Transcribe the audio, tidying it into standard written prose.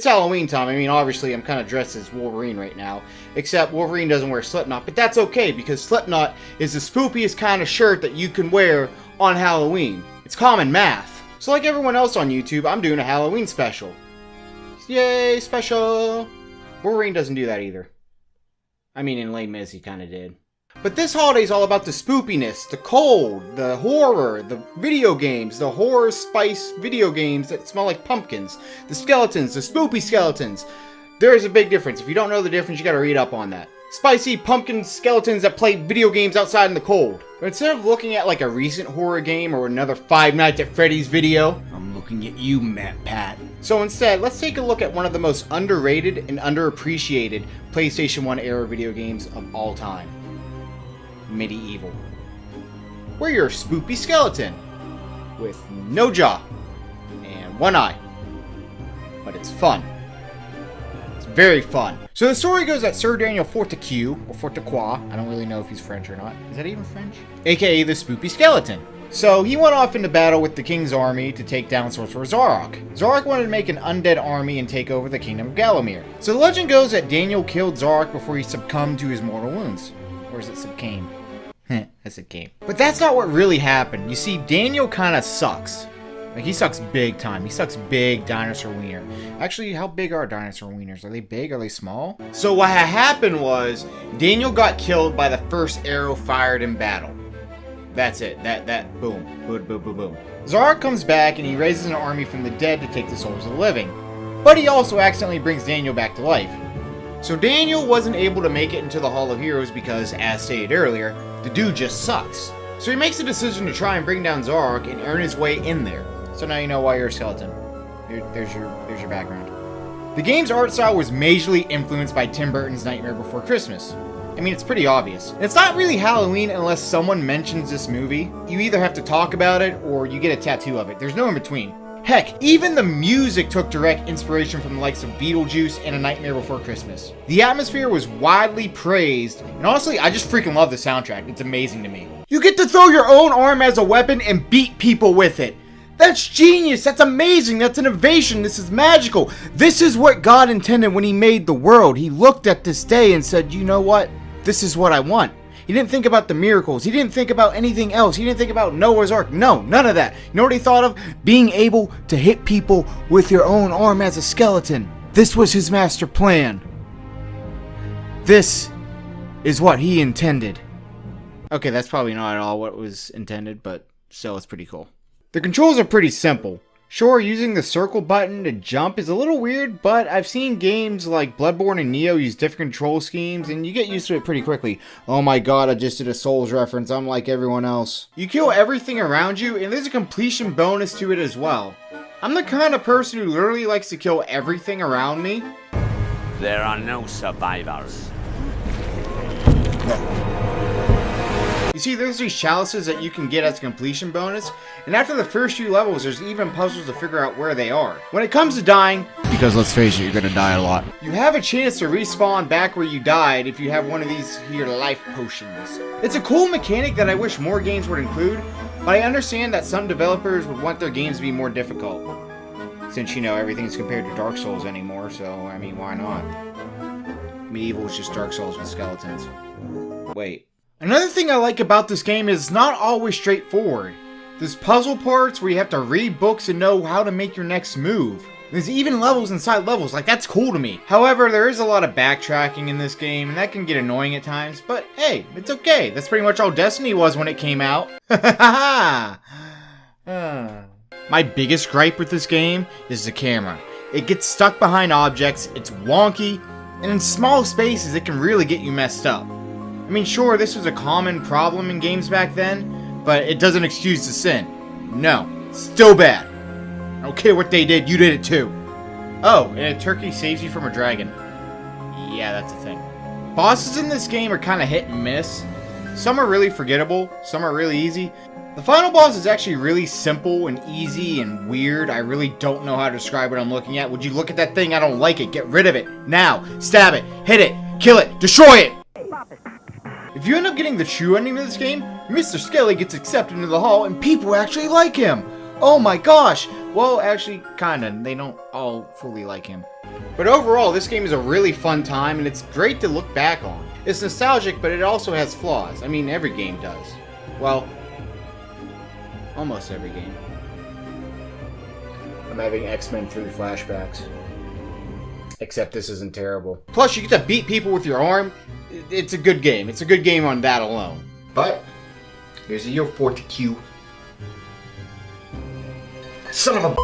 It's Halloween time. I mean, obviously, I'm kind of dressed as Wolverine right now. Except Wolverine doesn't wear Slipknot, but that's okay because Slipknot is the spoopiest kind of shirt that you can wear on Halloween. It's common math. So like everyone else on YouTube, I'm doing a Halloween special. Yay, special! Wolverine doesn't do that either. I mean, in Les Mis, he kind of did. But this holiday is all about the spoopiness, the cold, the horror, the video games, the horror spice video games that smell like pumpkins, the skeletons, the spoopy skeletons. There is a big difference. If you don't know the difference, you gotta read up on that. Spicy pumpkin skeletons that play video games outside in the cold. But instead of looking at like a recent horror game or another Five Nights at Freddy's video, I'm looking at you, Matt Pat. So instead, let's take a look at one of the most underrated and underappreciated PlayStation 1 era video games of all time. Medieval. Where you're a spoopy skeleton with no jaw and one eye. But it's fun. It's very fun. So the story goes that Sir Daniel Fortesque, or Fortesque, I don't really know if he's French or not. Is that even French? AKA the spoopy skeleton. So he went off into battle with the king's army to take down Sorcerer Zarok. Zarok wanted to make an undead army and take over the kingdom of Gallowmere. So the legend goes that Daniel killed Zarok before he succumbed to his mortal wounds. Or is it succumbed? That's a game. But that's not what really happened. You see, Daniel kind of sucks. Like, he sucks big time. He sucks big dinosaur wiener. Actually, how big are dinosaur wieners? Are they big? Are they small? So what had happened was, Daniel got killed by the first arrow fired in battle. That's it. Boom. Boom, boom, boom, boom. Zarok comes back and he raises an army from the dead to take the souls of the living. But he also accidentally brings Daniel back to life. So Daniel wasn't able to make it into the Hall of Heroes because, as stated earlier, the dude just sucks. So he makes a decision to try and bring down Zarok and earn his way in there. So now you know why you're a skeleton. There's your background. The game's art style was majorly influenced by Tim Burton's Nightmare Before Christmas. I mean, it's pretty obvious. And it's not really Halloween unless someone mentions this movie. You either have to talk about it or you get a tattoo of it. There's no in between. Heck, even the music took direct inspiration from the likes of Beetlejuice and A Nightmare Before Christmas. The atmosphere was widely praised, and honestly, I just freaking love the soundtrack. It's amazing to me. You get to throw your own arm as a weapon and beat people with it. That's genius! That's amazing! That's innovation! This is magical! This is what God intended when He made the world. He looked at this day and said, you know what? This is what I want. He didn't think about the miracles. He didn't think about anything else. He didn't think about Noah's Ark. No, none of that. You know what he thought of? Being able to hit people with your own arm as a skeleton. This was his master plan. This is what he intended. Okay, that's probably not at all what was intended, but still, it's pretty cool. The controls are pretty simple. Sure, using the circle button to jump is a little weird, but I've seen games like Bloodborne and Neo use different control schemes, and you get used to it pretty quickly. Oh my god, I just did a Souls reference, I'm like everyone else. You kill everything around you, and there's a completion bonus to it as well. I'm the kind of person who literally likes to kill everything around me. There are no survivors. You see, there's these chalices that you can get as a completion bonus, and after the first few levels, there's even puzzles to figure out where they are. When it comes to dying, because let's face it, you're gonna die a lot, you have a chance to respawn back where you died if you have one of these here life potions. It's a cool mechanic that I wish more games would include, but I understand that some developers would want their games to be more difficult. Since, you know, everything's compared to Dark Souls anymore, so, I mean, why not? Medieval is just Dark Souls with skeletons. Wait. Another thing I like about this game is it's not always straightforward. There's puzzle parts where you have to read books and know how to make your next move. There's even levels inside levels, like that's cool to me. However, there is a lot of backtracking in this game, and that can get annoying at times, but hey, it's okay. That's pretty much all Destiny was when it came out. My biggest gripe with this game is the camera. It gets stuck behind objects, it's wonky, and in small spaces it can really get you messed up. I mean, sure, this was a common problem in games back then, but it doesn't excuse the sin. No, still bad. I don't care what they did, you did it too. Oh, and a turkey saves you from a dragon. Yeah, that's a thing. Bosses in this game are kind of hit and miss. Some are really forgettable, some are really easy. The final boss is actually really simple and easy and weird. I really don't know how to describe what I'm looking at. Would you look at that thing? I don't like it. Get rid of it. Now. Stab it. Hit it. Kill it. Destroy it. If you end up getting the true ending of this game, Mr. Skelly gets accepted into the hall and people actually like him. Oh my gosh, Well, actually, kinda. They don't all fully like him. But overall, this game is a really fun time, and it's great to look back on. It's nostalgic, but it also has flaws. I mean, every game does. Well, almost every game. I'm having X-Men 3 flashbacks. Except this isn't terrible. Plus, you get to beat people with your arm. It's a good game. It's a good game on that alone. But, here's a year for to Q. Son of a